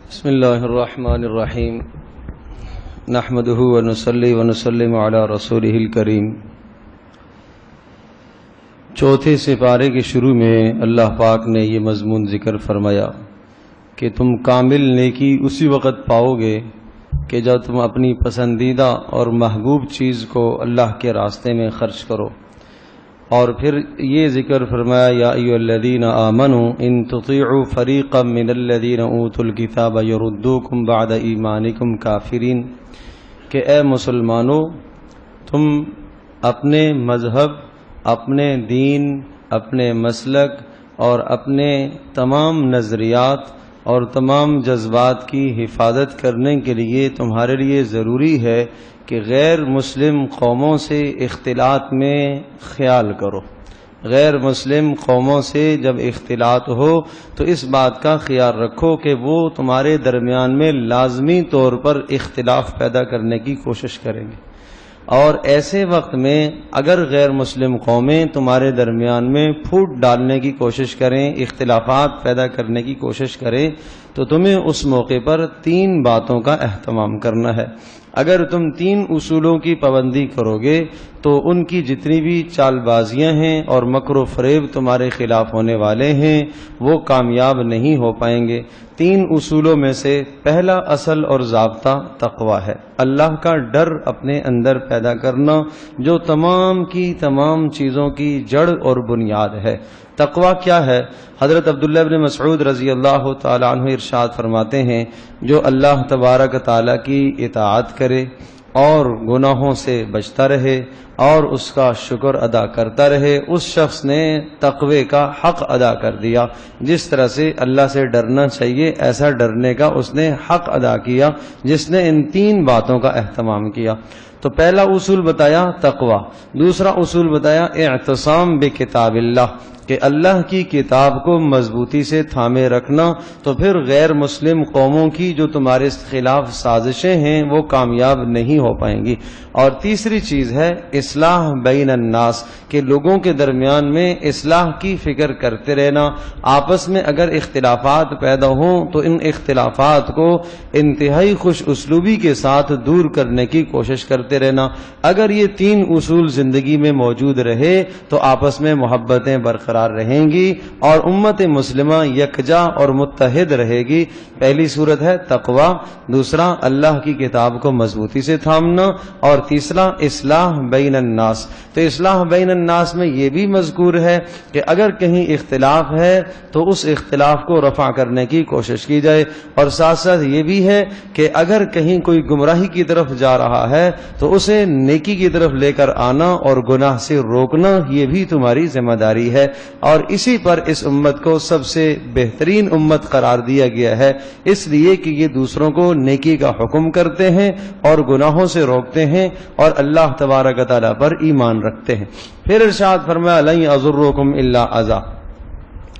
بسم اللہ الرحمن الرحیم نحمدہ ونصلی ونسلم علی رسولہ الکریم۔ چوتھے سپارے کے شروع میں اللہ پاک نے یہ مضمون ذکر فرمایا کہ تم کامل نیکی اسی وقت پاؤ گے کہ جب تم اپنی پسندیدہ اور محبوب چیز کو اللہ کے راستے میں خرچ کرو، اور پھر یہ ذکر فرمایا یا ایھا الذین آمنوا ان تطیعوا فریقا من الذین اوتوا الکتاب یردوکم بعد ایمانکم کافرین، کہ اے مسلمانوں تم اپنے مذہب، اپنے دین، اپنے مسلک اور اپنے تمام نظریات اور تمام جذبات کی حفاظت کرنے کے لیے تمہارے لیے ضروری ہے کہ غیر مسلم قوموں سے اختلاط میں خیال کرو۔ غیر مسلم قوموں سے جب اختلاط ہو تو اس بات کا خیال رکھو کہ وہ تمہارے درمیان میں لازمی طور پر اختلاف پیدا کرنے کی کوشش کریں گے، اور ایسے وقت میں اگر غیر مسلم قومیں تمہارے درمیان میں پھوٹ ڈالنے کی کوشش کریں، اختلافات پیدا کرنے کی کوشش کریں، تو تمہیں اس موقع پر 3 باتوں کا اہتمام کرنا ہے۔ اگر تم 3 اصولوں کی پابندی کرو گے تو ان کی جتنی بھی چال بازیاں ہیں اور مکر و فریب تمہارے خلاف ہونے والے ہیں وہ کامیاب نہیں ہو پائیں گے۔ 3 اصولوں میں سے پہلا اصل اور ضابطہ تقویٰ ہے، اللہ کا ڈر اپنے اندر پیدا کرنا، جو تمام کی تمام چیزوں کی جڑ اور بنیاد ہے۔ تقویٰ کیا ہے؟ حضرت عبداللہ بن مسعود رضی اللہ تعالیٰ عنہ ارشاد فرماتے ہیں، جو اللہ تبارک تعالیٰ کی اطاعت کرے اور گناہوں سے بچتا رہے اور اس کا شکر ادا کرتا رہے، اس شخص نے تقوی کا حق ادا کر دیا۔ جس طرح سے اللہ سے ڈرنا چاہیے ایسا ڈرنے کا اس نے حق ادا کیا، جس نے ان 3 باتوں کا اہتمام کیا۔ تو پہلا اصول بتایا تقوی، دوسرا اصول بتایا اعتصام بکتاب اللہ، کہ اللہ کی کتاب کو مضبوطی سے تھامے رکھنا، تو پھر غیر مسلم قوموں کی جو تمہارے خلاف سازشیں ہیں وہ کامیاب نہیں ہو پائیں گی۔ اور تیسری چیز ہے اصلاح بین الناس، کہ لوگوں کے درمیان میں اصلاح کی فکر کرتے رہنا۔ آپس میں اگر اختلافات پیدا ہوں تو ان اختلافات کو انتہائی خوش اسلوبی کے ساتھ دور کرنے کی کوشش کرتے رہنا۔ اگر یہ 3 اصول زندگی میں موجود رہے تو آپس میں محبتیں برقرار رہیں گی اور امت مسلمہ یکجا اور متحد رہے گی۔ پہلی صورت ہے تقوی، دوسرا اللہ کی کتاب کو مضبوطی سے تھامنا، اور تیسرا اصلاح بین الناس۔ تو اصلاح بین الناس میں یہ بھی مذکور ہے کہ اگر کہیں اختلاف ہے تو اس اختلاف کو رفع کرنے کی کوشش کی جائے، اور ساتھ ساتھ یہ بھی ہے کہ اگر کہیں کوئی گمراہی کی طرف جا رہا ہے تو اسے نیکی کی طرف لے کر آنا اور گناہ سے روکنا یہ بھی تمہاری ذمہ داری ہے۔ اور اسی پر اس امت کو سب سے بہترین امت قرار دیا گیا ہے، اس لیے کہ یہ دوسروں کو نیکی کا حکم کرتے ہیں اور گناہوں سے روکتے ہیں اور اللہ تبارک و تعالیٰ پر ایمان رکھتے ہیں۔ پھر ارشاد فرمایا لن یضرکم الا اذی۔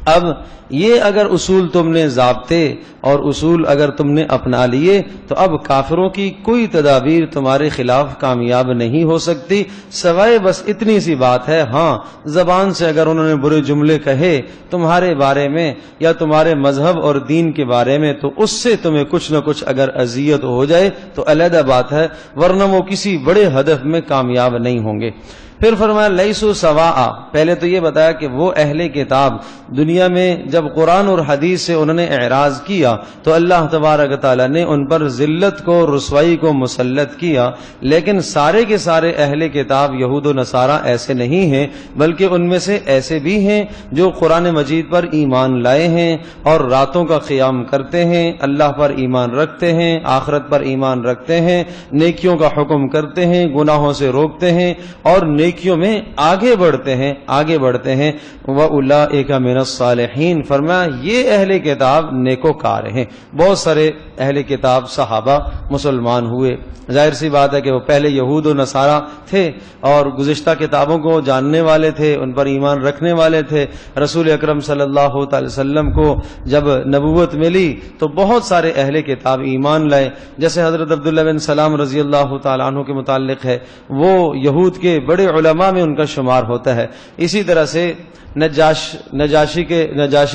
اب یہ اگر اصول تم نے ضابطے اور اصول اگر تم نے اپنا لیے تو اب کافروں کی کوئی تدابیر تمہارے خلاف کامیاب نہیں ہو سکتی، سوائے بس اتنی سی بات ہے، ہاں زبان سے اگر انہوں نے برے جملے کہے تمہارے بارے میں یا تمہارے مذہب اور دین کے بارے میں تو اس سے تمہیں کچھ نہ کچھ اگر اذیت ہو جائے تو علیحدہ بات ہے، ورنہ وہ کسی بڑے ہدف میں کامیاب نہیں ہوں گے۔ پھر فرمایا لیسوا سواء، پہلے تو یہ بتایا کہ وہ اہل کتاب دنیا میں جب قرآن اور حدیث سے انہوں نے اعراض کیا تو اللہ تبارک تعالیٰ نے ان پر ذلت کو، رسوائی کو مسلط کیا، لیکن سارے کے سارے اہل کتاب یہود و نصارہ ایسے نہیں ہیں، بلکہ ان میں سے ایسے بھی ہیں جو قرآن مجید پر ایمان لائے ہیں اور راتوں کا قیام کرتے ہیں، اللہ پر ایمان رکھتے ہیں، آخرت پر ایمان رکھتے ہیں، نیکیوں کا حکم کرتے ہیں، گناہوں سے روکتے ہیں اور نیکیوں میں آگے بڑھتے ہیں۔ وَأُولَٰئِكَ مِنَ الصَّالِحِينَ، فرمایا یہ اہل کتاب نیکوکار ہیں۔ بہت سارے اہل کتاب صحابہ مسلمان ہوئے، ظاہر سی بات ہے کہ وہ پہلے یہود و نصارہ تھے اور گزشتہ کتابوں کو جاننے والے تھے، ان پر ایمان رکھنے والے تھے۔ رسول اکرم صلی اللہ علیہ وسلم کو جب نبوت ملی تو بہت سارے اہل کتاب ایمان لائے، جیسے حضرت عبداللہ بن سلام رضی اللہ تعالیٰ عنہ کے متعلق ہے، وہ یہود کے بڑے علماء میں ان کا شمار ہوتا ہے۔ اسی طرح سے نجاشی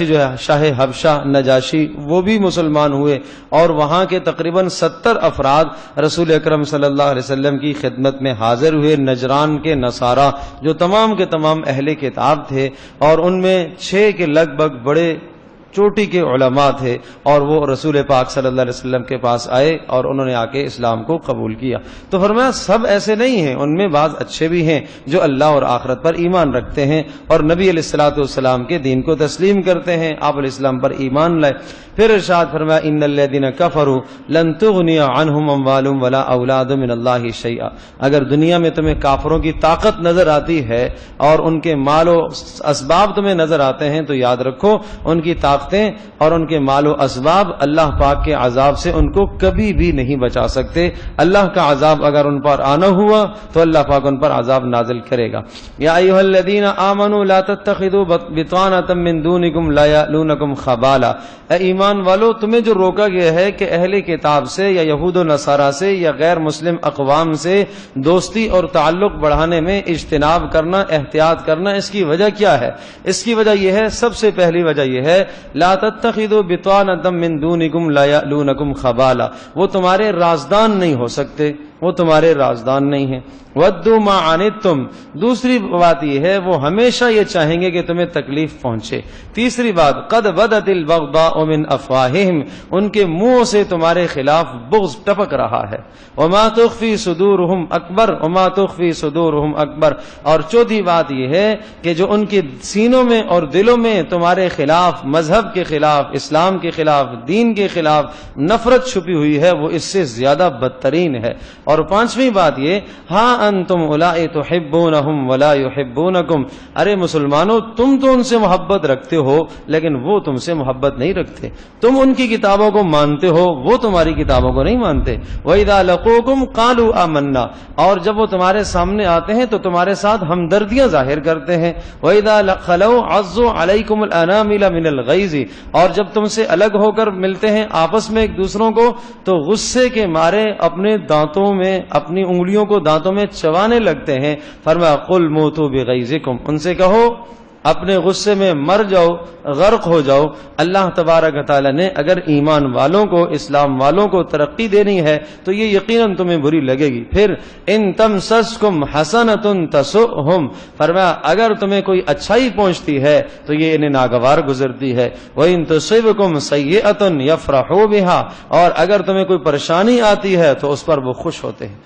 جو ہے شاہ حبشہ نجاشی، وہ بھی مسلمان ہوئے اور وہاں کے تقریباً 70 افراد رسول اکرم صلی اللہ علیہ وسلم کی خدمت میں حاضر ہوئے۔ نجران کے نصارہ جو تمام کے تمام اہل کتاب تھے، اور ان میں 6 کے لگ بھگ بڑے چوٹی کے علماء تھے، اور وہ رسول پاک صلی اللہ علیہ وسلم کے پاس آئے اور انہوں نے آ کے اسلام کو قبول کیا۔ تو فرمایا سب ایسے نہیں ہیں، ان میں بعض اچھے بھی ہیں جو اللہ اور آخرت پر ایمان رکھتے ہیں اور نبی علیہ الصلوۃ والسلام کے دین کو تسلیم کرتے ہیں، آپ علیہ السلام پر ایمان لائے۔ پھر ارشاد فرمایا ان الذین کفروا لن تغنی عنہم اموالهم ولا اولاد من اللہ شیئا، اگر دنیا میں تمہیں کافروں کی طاقت نظر آتی ہے اور ان کے مال و اسباب تمہیں نظر آتے ہیں، تو یاد رکھو ان کی طاقتیں اور ان کے مال و اسباب اللہ پاک کے عذاب سے ان کو کبھی بھی نہیں بچا سکتے۔ اللہ کا عذاب اگر ان پر آنا ہوا تو اللہ پاک ان پر عذاب نازل کرے گا۔ یا ایھا الذین آمنوا لا تتخذوا بطانۃ من دونکم لا یألونکم خبالا، اے ایمان والو تمہیں جو روکا گیا ہے کہ اہل کتاب سے یا یہود و نصارہ سے یا غیر مسلم اقوام سے دوستی اور تعلق بڑھانے میں اجتناب کرنا، احتیاط کرنا، اس کی وجہ کیا ہے؟ اس کی وجہ یہ ہے، سب سے پہلی وجہ یہ ہے لا تتخذوا بطانۃ من دونکم لا یألونکم خبالا، وہ تمہارے رازدان نہیں ہو سکتے، وہ تمہارے رازدان نہیں ہیں۔ ودوا ما عنتم، دوسری بات یہ ہے وہ ہمیشہ یہ چاہیں گے کہ تمہیں تکلیف پہنچے۔ تیسری بات قد بدت البغضاء من افواہہم، ان کے منہوں سے تمہارے خلاف بغض ٹپک رہا ہے۔ وما تخفی صدورہم اکبر، وما تخفی صدورہم اکبر، اور چوتھی بات یہ ہے کہ جو ان کے سینوں میں اور دلوں میں تمہارے خلاف، مذہب کے خلاف، اسلام کے خلاف، دین کے خلاف نفرت چھپی ہوئی ہے، وہ اس سے زیادہ بدترین ہے۔ اور پانچویں بات یہ ہاں انتم اولائی تحبونہم ولا یحبونکم، ارے مسلمانوں تم تو ان سے محبت رکھتے ہو لیکن وہ تم سے محبت نہیں رکھتے، تم ان کی کتابوں کو مانتے ہو، وہ تمہاری کتابوں کو نہیں مانتے۔ وَإِذَا لَقُوكُمْ قَالُوا آمَنَّا، اور جب وہ تمہارے سامنے آتے ہیں تو تمہارے ساتھ ہمدردیاں ظاہر کرتے ہیں۔ وَإِذَا خَلَوْا عَضُّوا عَلَيْكُمُ الْأَنَامِلَ مِنَ الْغَيْظِ، اور جب تم سے الگ ہو کر ملتے ہیں آپس میں ایک دوسروں کو تو غصے کے مارے اپنے دانتوں میں، اپنی انگلیوں کو دانتوں میں چبانے لگتے ہیں۔ فرمایا قل موتوا بغیظکم، ان سے کہو اپنے غصے میں مر جاؤ، غرق ہو جاؤ۔ اللہ تبارک و تعالی نے اگر ایمان والوں کو، اسلام والوں کو ترقی دینی ہے تو یہ یقیناً تمہیں بری لگے گی۔ پھر ان تمسسکم حسنۃ تسؤہم، فرمایا اگر تمہیں کوئی اچھائی پہنچتی ہے تو یہ انہیں ناگوار گزرتی ہے۔ وَإِن تُصِبْكُمْ سَيِّئَةٌ يَفْرَحُوا بِهَا، اور اگر تمہیں کوئی پریشانی آتی ہے تو اس پر وہ خوش ہوتے ہیں۔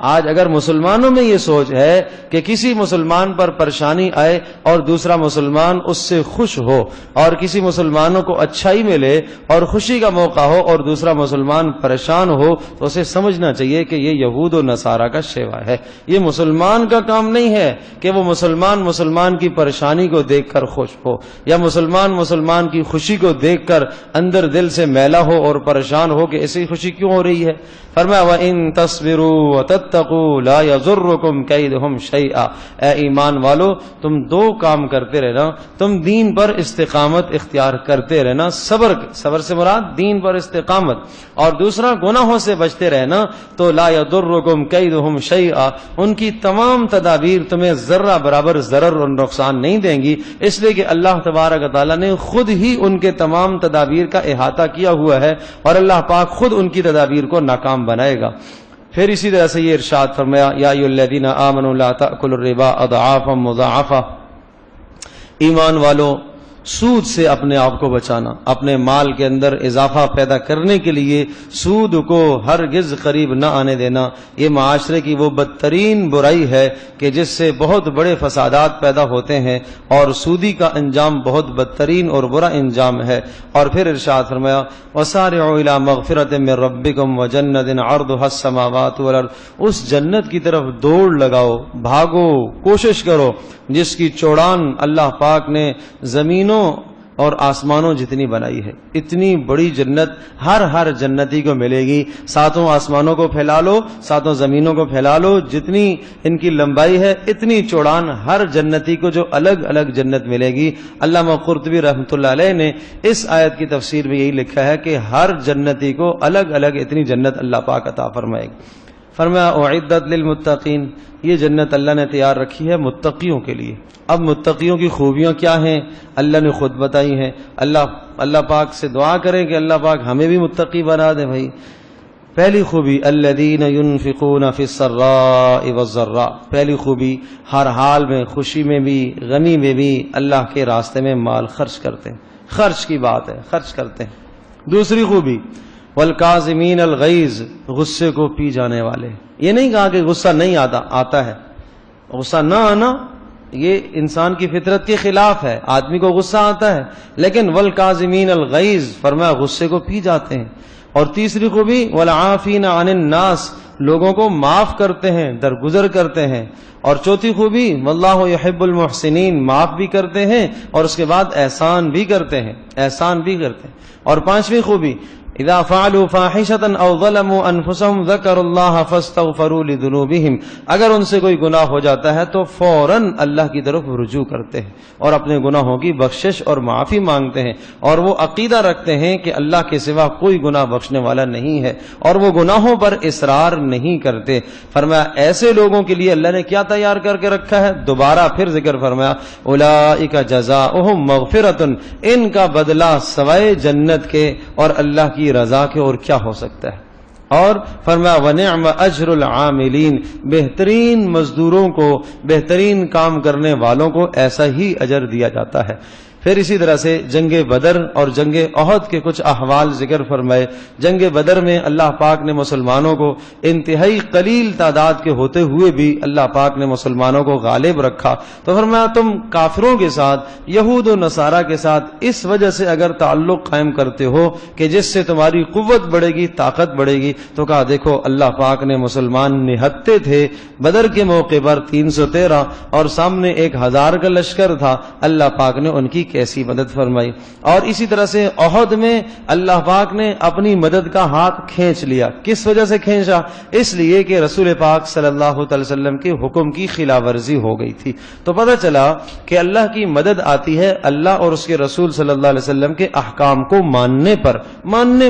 آج اگر مسلمانوں میں یہ سوچ ہے کہ کسی مسلمان پر پریشانی آئے اور دوسرا مسلمان اس سے خوش ہو، اور کسی مسلمانوں کو اچھائی ملے اور خوشی کا موقع ہو اور دوسرا مسلمان پریشان ہو، تو اسے سمجھنا چاہیے کہ یہ یہود و نصارہ کا شیوا ہے۔ یہ مسلمان کا کام نہیں ہے کہ وہ مسلمان کی پریشانی کو دیکھ کر خوش ہو، یا مسلمان کی خوشی کو دیکھ کر اندر دل سے میلا ہو اور پریشان ہو کہ ایسی خوشی کیوں ہو رہی ہے۔ فرمایا وَإِن تَصْبِرُوا وَتَتَّقُوا لَا يَضُرُّكُمْ كَيْدُهُمْ شَيْئًا، اے ایمان والو تم دو کام کرتے رہنا، تم دین پر استقامت اختیار کرتے رہنا، صبر سے مراد دین پر استقامت، اور دوسرا گناہوں سے بچتے رہنا، تو لا يضركم كيدهم شيئا، ان کی تمام تدابیر تمہیں ذرہ برابر ضرر اور نقصان نہیں دیں گی، اس لیے کہ اللہ تبارک و تعالی نے خود ہی ان کے تمام تدابیر کا احاطہ کیا ہوا ہے، اور اللہ پاک خود ان کی تدابیر کو ناکام بنائے گا۔ پھر اسی طرح سے یہ ارشاد فرمایا یا ایھا الذین آمنوا لا تأکلوا الربا اضعافا مضاعفا، ایمان والو سود سے اپنے آپ کو بچانا، اپنے مال کے اندر اضافہ پیدا کرنے کے لیے سود کو ہرگز قریب نہ آنے دینا۔ یہ معاشرے کی وہ بدترین برائی ہے کہ جس سے بہت بڑے فسادات پیدا ہوتے ہیں، اور سودی کا انجام بہت بدترین اور برا انجام ہے۔ اور پھر ارشاد فرمایا وَسَارِعُوا إِلَىٰ مَغْفِرَةٍ مِّن رَّبِّكُمْ وَجَنَّةٍ عَرْضُهَا السَّمَاوَاتُ وَالْأَرْضُ، اس جنت کی طرف دوڑ لگاؤ، بھاگو، کوشش کرو جس کی چوڑان اللہ پاک نے زمینوں اور آسمانوں جتنی بنائی ہے۔ اتنی بڑی جنت ہر جنتی کو ملے گی۔ ساتوں آسمانوں کو پھیلا لو، ساتوں زمینوں کو پھیلا لو، جتنی ان کی لمبائی ہے اتنی چوڑان ہر جنتی کو جو الگ الگ جنت ملے گی۔ علامہ قرطبی رحمۃ اللہ علیہ نے اس آیت کی تفسیر میں یہی لکھا ہے کہ ہر جنتی کو الگ الگ اتنی جنت اللہ پاک عطا فرمائے گا۔ فرمایا اعدت للمتقین، یہ جنت اللہ نے تیار رکھی ہے متقیوں کے لیے۔ اب متقیوں کی خوبیاں کیا ہیں اللہ نے خود بتائی ہیں۔ اللہ پاک سے دعا کریں کہ اللہ پاک ہمیں بھی متقی بنا دے بھائی۔ پہلی خوبی الذین ينفقون فی السراء والضراء، پہلی خوبی ہر حال میں، خوشی میں بھی غمی میں بھی اللہ کے راستے میں مال خرچ کرتے ہیں، خرچ کی بات ہے، خرچ کرتے ہیں۔ دوسری خوبی والکاظمین الغیظ، غصے کو پی جانے والے۔ یہ نہیں کہا کہ غصہ نہیں آتا ہے، غصہ نہ آنا یہ انسان کی فطرت کے خلاف ہے، آدمی کو غصہ آتا ہے، لیکن والکاظمین الغیظ فرمایا غصے کو پی جاتے ہیں۔ اور تیسری خوبی والعافین عن الناس، لوگوں کو معاف کرتے ہیں، درگزر کرتے ہیں۔ اور چوتھی خوبی واللہ یحب المحسنین، معاف بھی کرتے ہیں اور اس کے بعد احسان بھی کرتے ہیں، احسان بھی کرتے ہیں۔ اور پانچویں خوبی اذا فعلوا فاحشة او ظلموا انفسهم ذكروا الله فاستغفروا لذنوبهم، اگر ان سے کوئی گناہ ہو جاتا ہے تو فوراً اللہ کی طرف رجوع کرتے ہیں اور اپنے گناہوں کی بخشش اور معافی مانگتے ہیں، اور وہ عقیدہ رکھتے ہیں کہ اللہ کے سوا کوئی گناہ بخشنے والا نہیں ہے، اور وہ گناہوں پر اصرار نہیں کرتے۔ فرمایا ایسے لوگوں کے لیے اللہ نے کیا تیار کر کے رکھا ہے، دوبارہ پھر ذکر فرمایا اولئک جزاؤہم مغفرۃ، ان کا بدلہ سوائے جنت کے اور اللہ کی رضا کے اور کیا ہو سکتا ہے۔ اور فرمایا وَنِعْمَ أَجْرُ الْعَامِلِينَ، بہترین مزدوروں کو، بہترین کام کرنے والوں کو ایسا ہی اجر دیا جاتا ہے۔ پھر اسی طرح سے جنگ بدر اور جنگ احد کے کچھ احوال ذکر فرمائے۔ جنگ بدر میں اللہ پاک نے مسلمانوں کو انتہائی قلیل تعداد کے ہوتے ہوئے بھی اللہ پاک نے مسلمانوں کو غالب رکھا، تو فرمایا تم کافروں کے ساتھ، یہود و نصارہ کے ساتھ اس وجہ سے اگر تعلق قائم کرتے ہو کہ جس سے تمہاری قوت بڑھے گی، طاقت بڑھے گی، تو کہا دیکھو اللہ پاک نے مسلمان نہتے تھے بدر کے موقع پر 313 اور سامنے 1000 کا لشکر تھا، اللہ پاک نے ان کی کیسی مدد فرمائی۔ اور اسی طرح سے احد میں اللہ پاک نے اپنی مدد کا ہاتھ کھینچ لیا۔ کس وجہ سے کھینچا؟ اس لیے کہ رسول پاک صلی اللہ علیہ وسلم کے حکم کی خلاف ورزی ہو گئی تھی، تو پتہ چلا کہ اللہ کی مدد آتی ہے اللہ اور اس کے رسول صلی اللہ علیہ وسلم کے احکام کو ماننے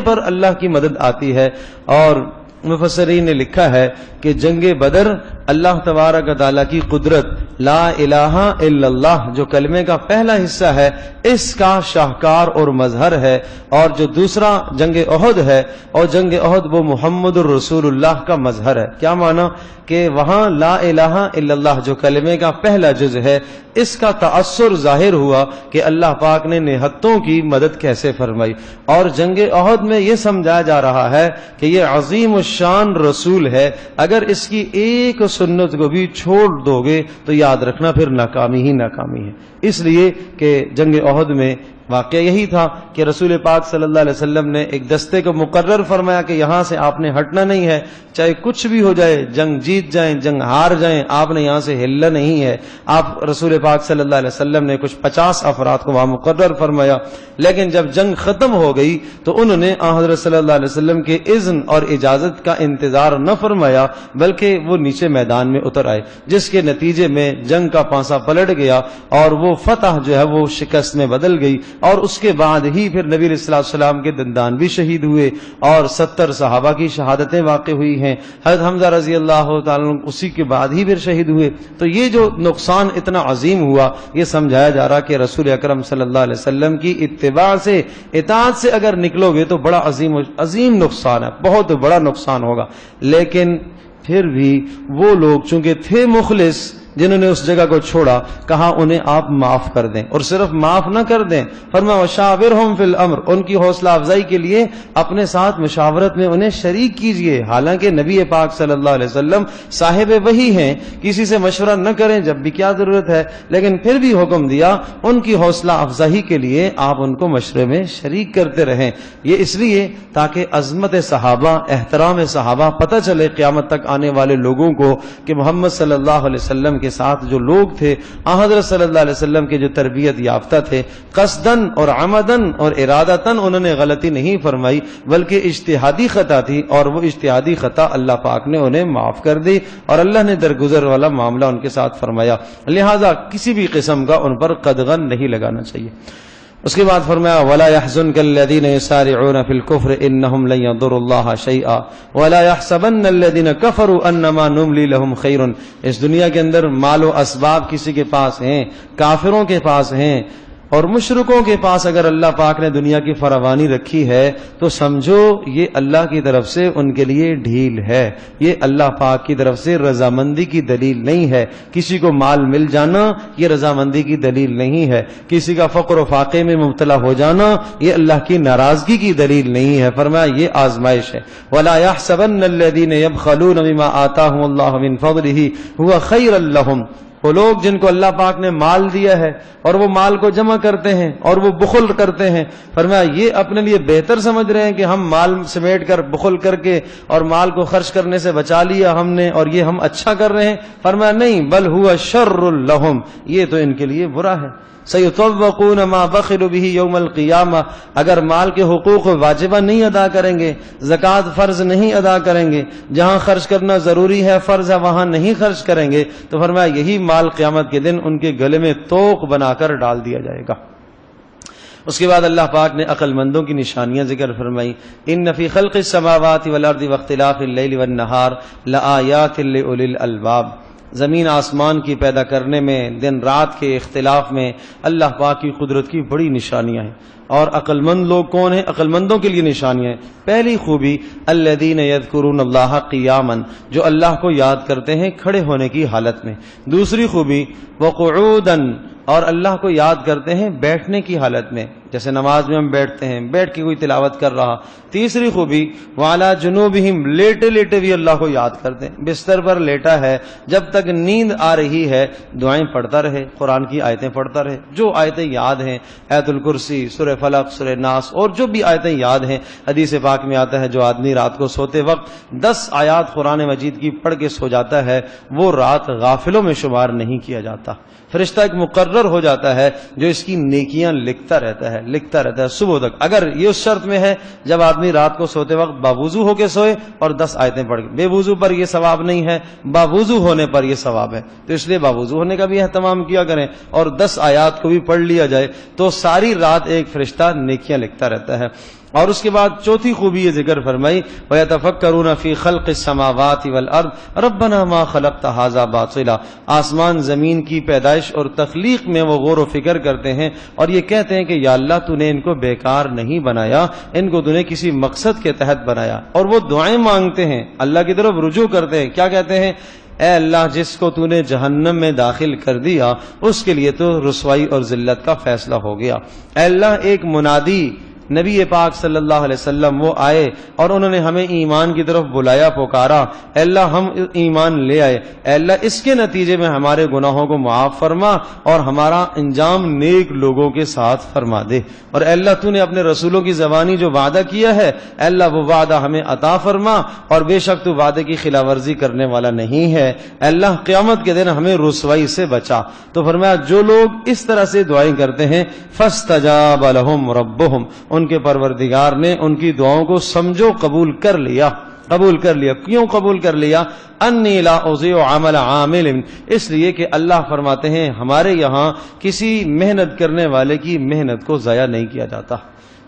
پر اللہ کی مدد آتی ہے۔ اور مفسرین نے لکھا ہے کہ جنگ بدر اللہ تبارک و تعالیٰ کی قدرت لا الہ الا اللہ جو کلمے کا پہلا حصہ ہے اس کا شاہکار اور مظہر ہے، اور جو دوسرا جنگ احد ہے، اور جنگ احد وہ محمد الرسول اللہ کا مظہر ہے۔ کیا معنی؟ کہ وہاں لا الہ الا اللہ جو کلمے کا پہلا جز ہے اس کا تأثر ظاہر ہوا کہ اللہ پاک نے نہتوں کی مدد کیسے فرمائی، اور جنگ احد میں یہ سمجھایا جا رہا ہے کہ یہ عظیم الشان رسول ہے، اگر اس کی ایک سنت کو بھی چھوڑ دو گے تو یاد رکھنا پھر ناکامی ہی ناکامی ہے۔ اس لیے کہ جنگ احد میں واقعہ یہی تھا کہ رسول پاک صلی اللہ علیہ وسلم نے ایک دستے کو مقرر فرمایا کہ یہاں سے آپ نے ہٹنا نہیں ہے، چاہے کچھ بھی ہو جائے، جنگ جیت جائیں، جنگ ہار جائیں، آپ نے یہاں سے ہلنا نہیں ہے۔ آپ رسول پاک صلی اللہ علیہ وسلم نے کچھ 50 افراد کو وہاں مقرر فرمایا، لیکن جب جنگ ختم ہو گئی تو انہوں نے حضرت صلی اللہ علیہ وسلم کے اذن اور اجازت کا انتظار نہ فرمایا، بلکہ وہ نیچے میدان میں اتر آئے، جس کے نتیجے میں جنگ کا پانسا پلٹ گیا اور وہ فتح جو ہے وہ شکست میں بدل گئی۔ اور اس کے بعد ہی پھر نبی علیہ الصلوۃ والسلام کے دندان بھی شہید ہوئے اور 70 صحابہ کی شہادتیں واقع ہوئی ہیں۔ حضرت حمزہ رضی اللہ تعالیٰ عنہ اسی کے بعد ہی پھر شہید ہوئے۔ تو یہ جو نقصان اتنا عظیم ہوا، یہ سمجھایا جا رہا کہ رسول اکرم صلی اللہ علیہ وسلم کی اتباع سے، اطاعت سے اگر نکلو گے تو بڑا عظیم نقصان ہے، بہت بڑا نقصان ہوگا۔ لیکن پھر بھی وہ لوگ چونکہ تھے مخلص جنہوں نے اس جگہ کو چھوڑا، کہا انہیں آپ معاف کر دیں، اور صرف معاف نہ کر دیں، فرمایا وشاورہم فی الامر، ان کی حوصلہ افزائی کے لیے اپنے ساتھ مشاورت میں انہیں شریک کیجئے۔ حالانکہ نبی پاک صلی اللہ علیہ وسلم صاحب وحی ہیں، کسی سے مشورہ نہ کریں جب بھی کیا ضرورت ہے، لیکن پھر بھی حکم دیا ان کی حوصلہ افزائی کے لیے آپ ان کو مشورے میں شریک کرتے رہیں۔ یہ اس لیے تاکہ عظمت صحابہ، احترام صحابہ پتہ چلے قیامت تک آنے والے لوگوں کو کہ محمد صلی اللہ علیہ وسلم کے ساتھ جو لوگ تھے، حضرت صلی اللہ علیہ وسلم کے جو تربیت یافتہ تھے، قصدن اور عمدن اور ارادتن انہوں نے غلطی نہیں فرمائی، بلکہ اجتہادی خطا تھی، اور وہ اجتہادی خطا اللہ پاک نے انہیں معاف کر دی، اور اللہ نے درگزر والا معاملہ ان کے ساتھ فرمایا، لہذا کسی بھی قسم کا ان پر قدغن نہیں لگانا چاہیے۔ اس کے بعد فرمایا ولا يحزنك الذين يسارعون في الكفر انهم لن يضروا الله شيئا ولا يحسبن الذين كفروا انما نملي لهم خير. اس دنیا کے اندر مال و اسباب کسی کے پاس ہیں، کافروں کے پاس ہیں اور مشرکوں کے پاس اگر اللہ پاک نے دنیا کی فراوانی رکھی ہے تو سمجھو یہ اللہ کی طرف سے ان کے لیے ڈھیل ہے، یہ اللہ پاک کی طرف سے رضامندی کی دلیل نہیں ہے. کسی کو مال مل جانا یہ رضامندی کی دلیل نہیں ہے، کسی کا فقر و فاقے میں مبتلا ہو جانا یہ اللہ کی ناراضگی کی دلیل نہیں ہے. فرمایا یہ آزمائش ہے. وَلَا يَحْسَبَنَّ الَّذِينَ يَبْخَلُونَ بِمَا آتَاهُمُ اللَّهُ مِنْ فَضْلِهِ هُوَ خَيْرًا لَهُمْ. وہ لوگ جن کو اللہ پاک نے مال دیا ہے اور وہ مال کو جمع کرتے ہیں اور وہ بخل کرتے ہیں، فرمایا یہ اپنے لیے بہتر سمجھ رہے ہیں کہ ہم مال سمیٹ کر بخل کر کے اور مال کو خرچ کرنے سے بچا لیا ہم نے اور یہ ہم اچھا کر رہے ہیں. فرمایا نہیں، بل ہوا شر لہم، یہ تو ان کے لیے برا ہے. سیطوقون ما بخلوا به یوم القیامہ، اگر مال کے حقوق واجبہ نہیں ادا کریں گے، زکوٰۃ فرض نہیں ادا کریں گے، جہاں خرچ کرنا ضروری ہے فرض ہے وہاں نہیں خرچ کریں گے، تو فرمایا یہی مال قیامت کے دن ان کے گلے میں توق بنا کر ڈال دیا جائے گا. اس کے بعد اللہ پاک نے عقل مندوں کی نشانیاں ذکر فرمائی. ان فی خلق السماوات والارض واختلاف اللیل والنہار لآیات لأولی الالباب. زمین آسمان کی پیدا کرنے میں، دن رات کے اختلاف میں اللہ پاک کی قدرت کی بڑی نشانیاں ہیں. اور عقل مند لوگ کون ہیں؟ عقل مندوں کے لیے نشانیاں ہیں. پہلی خوبی الذین یذکرون اللہ قیاما، جو اللہ کو یاد کرتے ہیں کھڑے ہونے کی حالت میں. دوسری خوبی وقعودا، اور اللہ کو یاد کرتے ہیں بیٹھنے کی حالت میں، جیسے نماز میں ہم بیٹھتے ہیں، بیٹھ کے کوئی تلاوت کر رہا. تیسری خوبی وعلی جنوبہم، لیٹے لیٹے بھی اللہ کو یاد کرتے ہیں. بستر پر لیٹا ہے، جب تک نیند آ رہی ہے دعائیں پڑھتا رہے، قرآن کی آیتیں پڑھتا رہے، جو آیتیں یاد ہیں، آیت الکرسی، سورہ فلق، سورہ ناس، اور جو بھی آیتیں یاد ہیں. حدیث پاک میں آتا ہے جو آدمی رات کو سوتے وقت 10 آیات قرآن مجید کی پڑھ کے سو جاتا ہے وہ رات غافلوں میں شمار نہیں کیا جاتا. فرشتہ ایک مقرر ہو جاتا ہے جو اس کی نیکیاں لکھتا رہتا ہے صبح تک. اگر یہ اس شرط میں ہے جب آدمی رات کو سوتے وقت باوضو ہو کے سوئے اور 10 آیتیں پڑھ کے. بے وضو پر یہ ثواب نہیں ہے، باوضو ہونے پر یہ ثواب ہے. تو اس لیے باوضو ہونے کا بھی اہتمام کیا کریں اور 10 آیات کو بھی پڑھ لیا جائے تو ساری رات ایک فرشتہ نیکیاں لکھتا رہتا ہے. اور اس کے بعد چوتھی خوبی یہ ذکر فرمائی وَيَتَفَكَّرُونَ فِي خَلْقِ السَّمَاوَاتِ وَالْأَرْضِ رَبَّنَا مَا خَلَقْتَ هَذَا بَاطِلًا. آسمان زمین کی پیدائش اور تخلیق میں وہ غور و فکر کرتے ہیں اور یہ کہتے ہیں کہ یا اللہ تو نے ان کو بیکار نہیں بنایا، ان کو تو نے کسی مقصد کے تحت بنایا. اور وہ دعائیں مانگتے ہیں، اللہ کی طرف رجوع کرتے ہیں. کیا کہتے ہیں؟ اے اللہ جس کو تو نے جہنم میں داخل کر دیا اس کے لیے تو رسوائی اور ذلت کا فیصلہ ہو گیا. اے اللہ ایک منادی نبی پاک صلی اللہ علیہ وسلم وہ آئے اور انہوں نے ہمیں ایمان کی طرف بلایا، پکارا. اے اللہ ہم ایمان لے آئے، اے اللہ اس کے نتیجے میں ہمارے گناہوں کو معاف فرما اور ہمارا انجام نیک لوگوں کے ساتھ فرما دے. اور اے اللہ تو نے اپنے رسولوں کی زبانی جو وعدہ کیا ہے اے اللہ وہ وعدہ ہمیں عطا فرما اور بے شک تو وعدے کی خلاف ورزی کرنے والا نہیں ہے. اے اللہ قیامت کے دن ہمیں رسوائی سے بچا. تو فرمایا جو لوگ اس طرح سے دعائیں کرتے ہیں فاستجاب لهم ربهم، ان کے پروردگار نے ان کی دعاؤں کو سمجھو قبول کر لیا. کیوں قبول کر لیا؟ انی لا اضیع عمل عامل، اس لیے کہ اللہ فرماتے ہیں ہمارے یہاں کسی محنت کرنے والے کی محنت کو ضائع نہیں کیا جاتا،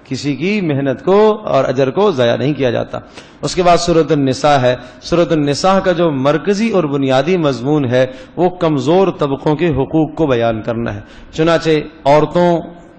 کسی کی محنت کو اور اجر کو ضائع نہیں کیا جاتا. اس کے بعد سورۃ النساء ہے. سورۃ النساء کا جو مرکزی اور بنیادی مضمون ہے وہ کمزور طبقوں کے حقوق کو بیان کرنا ہے. چنانچہ عورتوں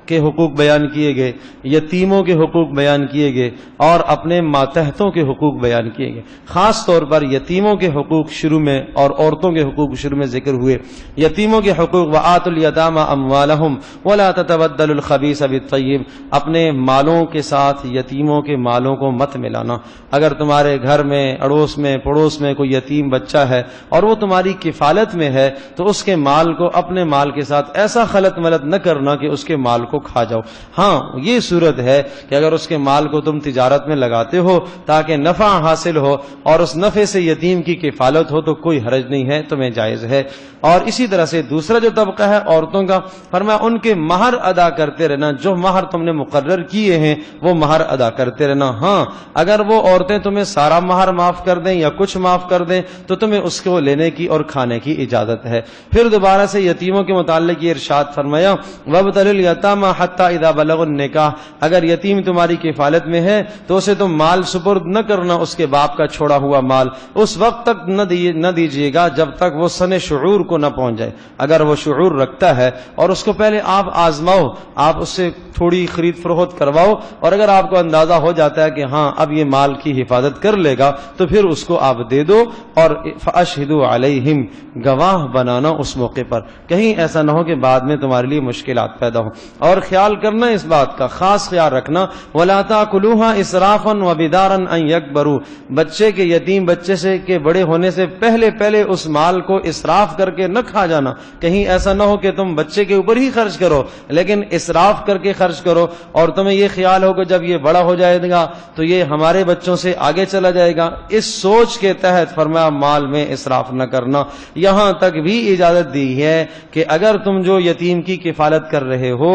کے حقوق بیان کیے گئے، یتیموں کے حقوق بیان کیے گئے اور اپنے ماتحتوں کے حقوق بیان کیے گئے. خاص طور پر یتیموں کے حقوق شروع میں اور عورتوں کے حقوق شروع میں ذکر ہوئے. یتیموں کے حقوق وآتوا الیتامی اموالہم ولا تتبدلوا الخبیث بالطیب، اپنے مالوں کے ساتھ یتیموں کے مالوں کو مت ملانا. اگر تمہارے گھر میں اڑوس میں پڑوس میں کوئی یتیم بچہ ہے اور وہ تمہاری کفالت میں ہے تو اس کے مال کو اپنے مال کے ساتھ ایسا خلط ملط نہ کرنا کہ اس کے مال کو کھا جاؤ. ہاں یہ صورت ہے کہ اگر اس کے مال کو تم تجارت میں لگاتے ہو تاکہ نفع حاصل ہو اور اس نفع سے یتیم کی کفالت ہو تو کوئی حرج نہیں ہے، تمہیں جائز ہے. اور اسی طرح سے دوسرا جو طبقہ ہے عورتوں کا، فرمایا ان کے مہر ادا کرتے رہنا، جو مہر تم نے مقرر کیے ہیں وہ مہر ادا کرتے رہنا. ہاں اگر وہ عورتیں تمہیں سارا مہر معاف کر دیں یا کچھ معاف کر دیں تو تمہیں اس کو لینے کی اور کھانے کی اجازت ہے. پھر دوبارہ سے یتیموں کے متعلق یہ ارشاد فرمایا وَابْتَلُوا الْيَتَامَ یتیما حتی اذا بلغوا النکاح، اگر یتیم تمہاری کفالت میں ہے تو اسے تم مال سپرد نہ کرنا، اس کے باپ کا چھوڑا ہوا مال اس وقت تک نہ دیجیے گا جب تک وہ سن شعور کو نہ پہنچ جائے۔ اگر وہ شعور رکھتا ہے اور اس کو پہلے آپ آزماؤ، آپ اس سے تھوڑی خرید فروخت کرواؤ، اور اگر آپ کو اندازہ ہو جاتا ہے کہ ہاں اب یہ مال کی حفاظت کر لے گا تو پھر اس کو آپ دے دو، اور فاشہدوا علیہم، گواہ بنانا اس موقع پر، کہیں ایسا نہ ہو کہ بعد میں تمہارے لیے مشکلات پیدا ہوں۔ اور خیال کرنا اس بات کا، خاص خیال رکھنا، ولا تاکلوها اسرافا وبدارا ان یکبروا، بچے کے یتیم بچے سے کے بڑے ہونے سے پہلے اس مال کو اسراف کر کے نہ کھا جانا، کہیں ایسا نہ ہو کہ تم بچے کے اوپر ہی خرچ کرو لیکن اسراف کر کے خرچ کرو، اور تمہیں یہ خیال ہو کہ جب یہ بڑا ہو جائے گا تو یہ ہمارے بچوں سے آگے چلا جائے گا۔ اس سوچ کے تحت فرمایا مال میں اسراف نہ کرنا۔ یہاں تک بھی اجازت دی ہے کہ اگر تم جو یتیم کی کفالت کر رہے ہو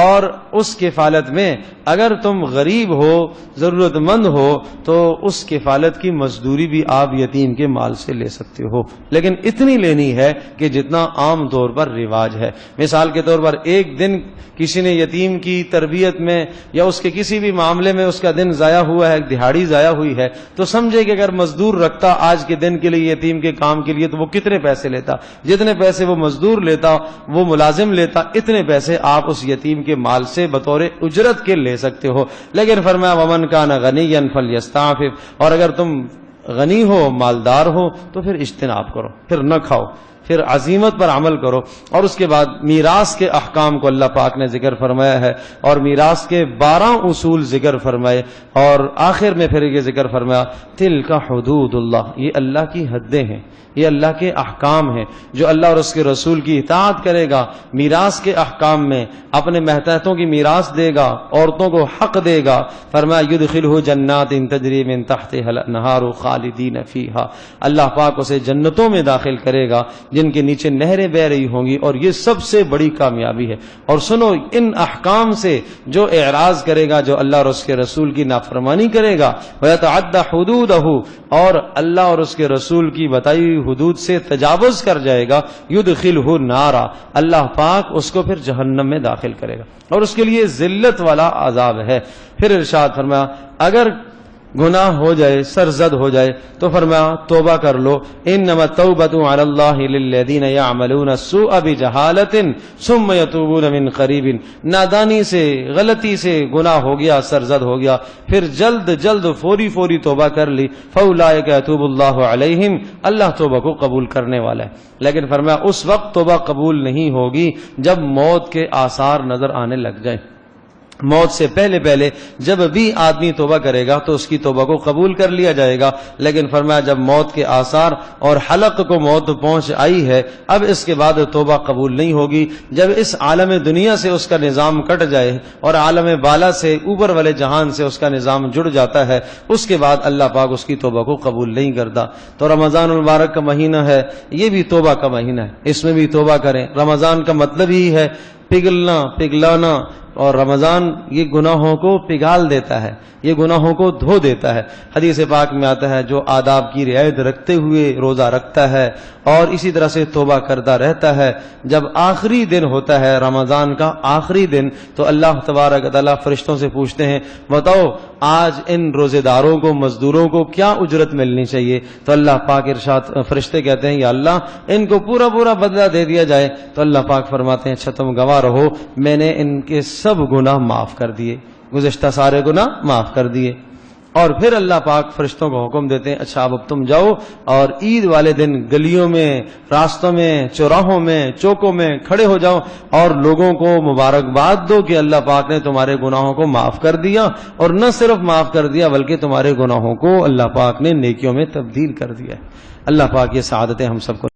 اور اس کفالت میں اگر تم غریب ہو، ضرورت مند ہو، تو اس کفالت کی مزدوری بھی آپ یتیم کے مال سے لے سکتے ہو، لیکن اتنی لینی ہے کہ جتنا عام طور پر رواج ہے۔ مثال کے طور پر ایک دن کسی نے یتیم کی تربیت میں یا اس کے کسی بھی معاملے میں اس کا دن ضائع ہوا ہے، دہاڑی ضائع ہوئی ہے، تو سمجھے کہ اگر مزدور رکھتا آج کے دن کے لیے یتیم کے کام کے لیے تو وہ کتنے پیسے لیتا، جتنے پیسے وہ مزدور لیتا، وہ ملازم لیتا، اتنے پیسے آپ اس یتیم کے مال سے بطور اجرت کے لے سکتے ہو۔ لیکن فرمایا ومن کان غنیا فلیستعفف، اور اگر تم غنی ہو، مالدار ہو، تو پھر اجتناب کرو، پھر نہ کھاؤ، پھر عزیمت پر عمل کرو۔ اور اس کے بعد میراث کے احکام کو اللہ پاک نے ذکر فرمایا ہے، اور میراث کے 12 اصول ذکر فرمائے، اور آخر میں پھر یہ ذکر فرمایا تلک حدود اللہ، یہ اللہ کی حدیں ہیں، یہ اللہ کے احکام ہیں۔ جو اللہ اور اس کے رسول کی اطاعت کرے گا میراث کے احکام میں، اپنے ماتحتوں کی میراث دے گا، عورتوں کو حق دے گا، فرمایا یدخلہ جنات تجری من تحتها الانہار خالدین فیہا، اللہ پاک اسے جنتوں میں داخل کرے گا جن کے نیچے نہریں بہ رہی ہوں گی، اور یہ سب سے بڑی کامیابی ہے۔ اور سنو، ان احکام سے جو اعراض کرے گا، جو اللہ اور اس کے رسول کی نافرمانی کرے گا، وَيَتَعَدَّ حُدُودَهُ، اور اللہ اور اس کے رسول کی بتائی ہوئی حدود سے تجاوز کر جائے گا، يُدْخِلْهُ نارا، اللہ پاک اس کو پھر جہنم میں داخل کرے گا، اور اس کے لیے ذلت والا عذاب ہے۔ پھر ارشاد فرمایا اگر گناہ ہو جائے، سرزد ہو جائے، تو فرمایا توبہ کر لو، انما التوبۃ علی اللہ للذین یعملون السوء بجہالۃ ثم یتوبون من قریب، نادانی سے، غلطی سے گناہ ہو گیا، سرزد ہو گیا، پھر جلد فوری توبہ کر لی، فاولئک یتوب اللہ علیہم، اللہ توبہ کو قبول کرنے والا ہے۔ لیکن فرمایا اس وقت توبہ قبول نہیں ہوگی جب موت کے آثار نظر آنے لگ جائیں۔ موت سے پہلے جب بھی آدمی توبہ کرے گا تو اس کی توبہ کو قبول کر لیا جائے گا، لیکن فرمایا جب موت کے آثار اور حلق کو موت پہنچ آئی ہے، اب اس کے بعد توبہ قبول نہیں ہوگی۔ جب اس عالم دنیا سے اس کا نظام کٹ جائے اور عالم بالا سے، اوپر والے جہان سے اس کا نظام جڑ جاتا ہے، اس کے بعد اللہ پاک اس کی توبہ کو قبول نہیں کرتا۔ تو رمضان المبارک کا مہینہ ہے، یہ بھی توبہ کا مہینہ ہے، اس میں بھی توبہ کریں۔ رمضان کا مطلب ہی ہے پگھلانا، اور رمضان یہ گناہوں کو پگھال دیتا ہے، یہ گناہوں کو دھو دیتا ہے۔ حدیث پاک میں آتا ہے جو آداب کی رعایت رکھتے ہوئے روزہ رکھتا ہے اور اسی طرح سے توبہ کرتا رہتا ہے، جب آخری دن ہوتا ہے رمضان کا آخری دن، تو اللہ تبارک تعالیٰ فرشتوں سے پوچھتے ہیں بتاؤ آج ان روزے داروں کو، مزدوروں کو کیا اجرت ملنی چاہیے؟ تو اللہ پاک ارشاد، فرشتے کہتے ہیں یا اللہ ان کو پورا بدلہ دے دیا جائے۔ تو اللہ پاک فرماتے ہیں اچھا تم گواہ رہو، میں نے ان کے سب گناہ معاف کر دیے، گزشتہ سارے گناہ معاف کر دیے۔ اور پھر اللہ پاک فرشتوں کو حکم دیتے ہیں اچھا اب تم جاؤ اور عید والے دن گلیوں میں، راستوں میں، چوراہوں میں، چوکوں میں کھڑے ہو جاؤ اور لوگوں کو مبارکباد دو کہ اللہ پاک نے تمہارے گناہوں کو معاف کر دیا، اور نہ صرف معاف کر دیا بلکہ تمہارے گناہوں کو اللہ پاک نے نیکیوں میں تبدیل کر دیا۔ اللہ پاک یہ سعادتیں ہم سب کو